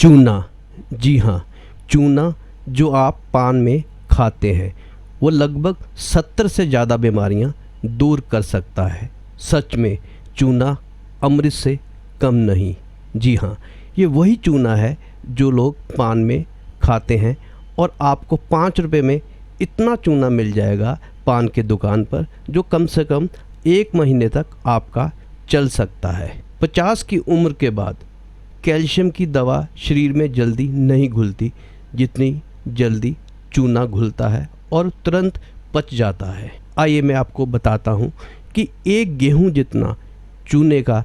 चूना, जी हाँ, चूना जो आप पान में खाते हैं वो लगभग 70 से ज़्यादा बीमारियां दूर कर सकता है। सच में चूना अमृत से कम नहीं। जी हाँ, ये वही चूना है जो लोग पान में खाते हैं और आपको 5 रुपये में इतना चूना मिल जाएगा पान के दुकान पर जो कम से कम 1 महीने तक आपका चल सकता है। 50 की उम्र के बाद कैल्शियम की दवा शरीर में जल्दी नहीं घुलती जितनी जल्दी चूना घुलता है और तुरंत पच जाता है। आइए मैं आपको बताता हूँ कि एक गेहूँ जितना चूने का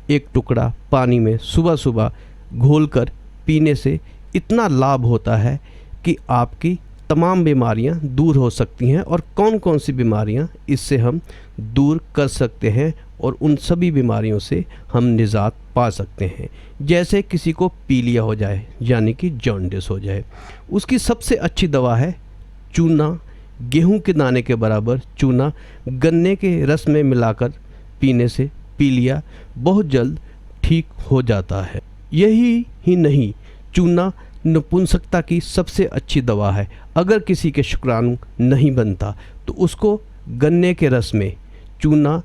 एक टुकड़ा पानी में सुबह सुबह घोलकर पीने से इतना लाभ होता है कि आपकी तमाम बीमारियां दूर हो सकती हैं और कौन कौन सी बीमारियां इससे हम दूर कर सकते हैं और उन सभी बीमारियों से हम निजात पा सकते हैं। जैसे किसी को पीलिया हो जाए यानी कि जॉन्डिस हो जाए, उसकी सबसे अच्छी दवा है चूना। गेहूं के दाने के बराबर चूना गन्ने के रस में मिलाकर पीने से पीलिया बहुत जल्द ठीक हो जाता है। यही ही नहीं, चूना नपुंसकता की सबसे अच्छी दवा है। अगर किसी के शुक्राणु नहीं बनता तो उसको गन्ने के रस में चूना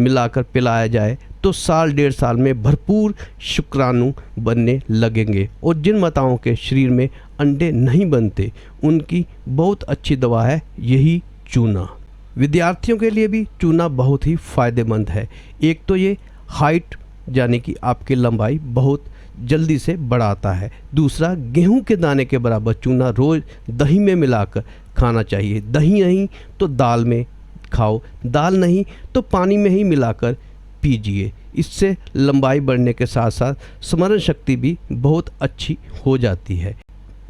मिलाकर पिलाया जाए तो साल 1.5 साल में भरपूर शुक्राणु बनने लगेंगे। और जिन माताओं के शरीर में अंडे नहीं बनते उनकी बहुत अच्छी दवा है यही चूना। विद्यार्थियों के लिए भी चूना बहुत ही फ़ायदेमंद है। एक तो ये हाइट यानी कि आपकी लंबाई बहुत जल्दी से बढ़ाता है। दूसरा, गेहूं के दाने के बराबर चूना रोज़ दही में मिलाकर खाना चाहिए। दही नहीं तो दाल में खाओ, दाल नहीं तो पानी में ही मिलाकर पीजिए। इससे लंबाई बढ़ने के साथ साथ स्मरण शक्ति भी बहुत अच्छी हो जाती है।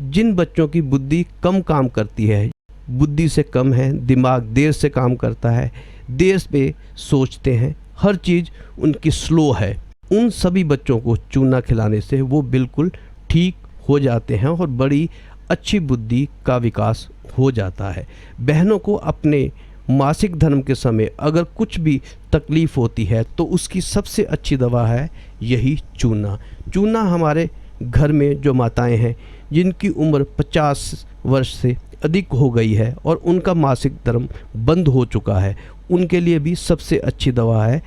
जिन बच्चों की बुद्धि कम काम करती है, बुद्धि से कम है, दिमाग देर से काम करता है, देर पे सोचते हैं, हर चीज़ उनकी स्लो है, उन सभी बच्चों को चूना खिलाने से वो बिल्कुल ठीक हो जाते हैं और बड़ी अच्छी बुद्धि का विकास हो जाता है। बहनों को अपने मासिक धर्म के समय अगर कुछ भी तकलीफ़ होती है तो उसकी सबसे अच्छी दवा है यही चूना। चूना हमारे घर में जो माताएं हैं जिनकी उम्र 50 वर्ष से अधिक हो गई है और उनका मासिक धर्म बंद हो चुका है, उनके लिए भी सबसे अच्छी दवा है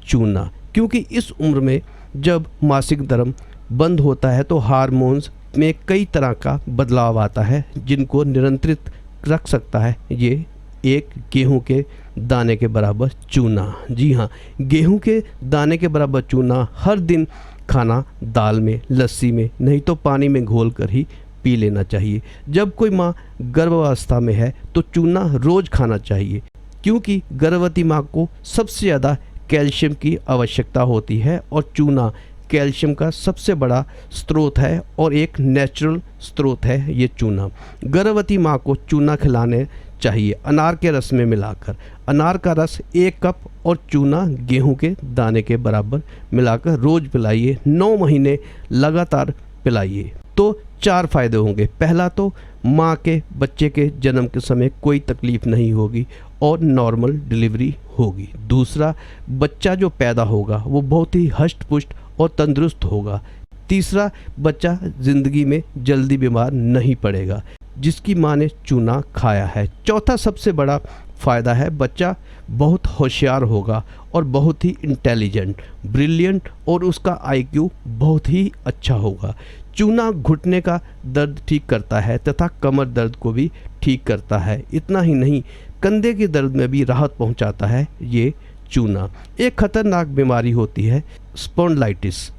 चूना। क्योंकि इस उम्र में जब मासिक धर्म बंद होता है तो हार्मोन्स में कई तरह का बदलाव आता है जिनको नियंत्रित रख सकता है ये एक गेहूं के दाने के बराबर चूना। जी हाँ, गेहूं के दाने के बराबर चूना हर दिन खाना दाल में, लस्सी में, नहीं तो पानी में घोल कर ही पी लेना चाहिए। जब कोई माँ गर्भावस्था में है तो चूना रोज़ खाना चाहिए क्योंकि गर्भवती माँ को सबसे ज़्यादा कैल्शियम की आवश्यकता होती है और चूना कैल्शियम का सबसे बड़ा स्रोत है और एक नेचुरल स्रोत है ये चूना। गर्भवती माँ को चूना खिलाने चाहिए अनार के रस में मिलाकर। अनार का रस 1 कप और चूना गेहूं के दाने के बराबर मिलाकर रोज़ पिलाइए, 9 महीने लगातार पिलाइए तो 4 फ़ायदे होंगे। पहला तो माँ के बच्चे के जन्म के समय कोई तकलीफ़ नहीं होगी और नॉर्मल डिलीवरी होगी। दूसरा, बच्चा जो पैदा होगा वो बहुत ही हष्ट पुष्ट और तंदुरुस्त होगा। तीसरा, बच्चा ज़िंदगी में जल्दी बीमार नहीं पड़ेगा जिसकी माँ ने चूना खाया है। चौथा सबसे बड़ा फ़ायदा है बच्चा बहुत होशियार होगा और बहुत ही इंटेलिजेंट, ब्रिलियंट और उसका IQ बहुत ही अच्छा होगा। चूना घुटने का दर्द ठीक करता है तथा कमर दर्द को भी ठीक करता है। इतना ही नहीं, कंधे के दर्द में भी राहत पहुंचाता है ये चूना। एक खतरनाक बीमारी होती है स्पॉन्डिलाइटिस,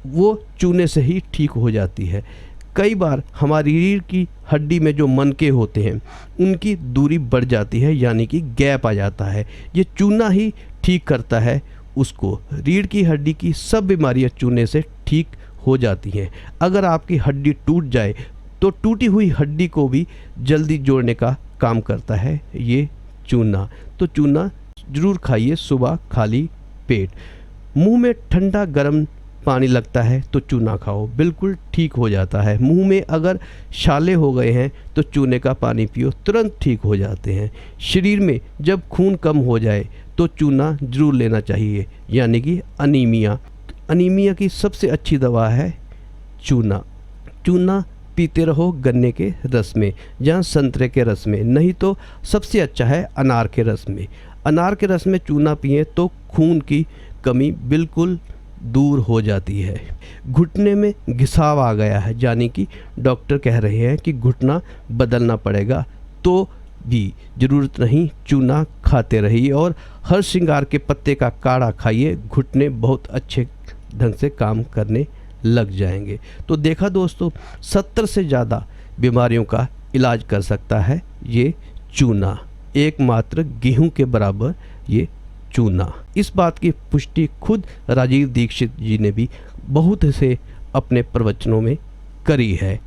वो चूने से ही ठीक हो जाती है। कई बार हमारी रीढ़ की हड्डी में जो मनके होते हैं उनकी दूरी बढ़ जाती है यानी कि गैप आ जाता है, ये चूना ही ठीक करता है उसको। रीढ़ की हड्डी की सब बीमारियां चूने से ठीक हो जाती हैं। अगर आपकी हड्डी टूट जाए तो टूटी हुई हड्डी को भी जल्दी जोड़ने का काम करता है ये चूना। तो चूना ज़रूर खाइए सुबह खाली पेट। मुंह में ठंडा गर्म पानी लगता है तो चूना खाओ, बिल्कुल ठीक हो जाता है। मुंह में अगर छाले हो गए हैं तो चूने का पानी पियो, तुरंत ठीक हो जाते हैं। शरीर में जब खून कम हो जाए तो चूना ज़रूर लेना चाहिए यानी कि अनीमिया की सबसे अच्छी दवा है चूना। चूना पीते रहो गन्ने के रस में, जहाँ संतरे के रस में, नहीं तो सबसे अच्छा है अनार के रस में। अनार के रस में चूना पिएं तो खून की कमी बिल्कुल दूर हो जाती है। घुटने में घिसाव आ गया है, यानी कि डॉक्टर कह रहे हैं कि घुटना बदलना पड़ेगा, तो भी ज़रूरत नहीं, चूना खाते रहिए और हर श्रृंगार के पत्ते का काढ़ा खाइए, घुटने बहुत अच्छे ढंग से काम करने लग जाएंगे। तो देखा दोस्तों, 70 से ज़्यादा बीमारियों का इलाज कर सकता है ये चूना, एकमात्र गेहूं के बराबर ये चूना। इस बात की पुष्टि खुद राजीव दीक्षित जी ने भी बहुत से अपने प्रवचनों में करी है।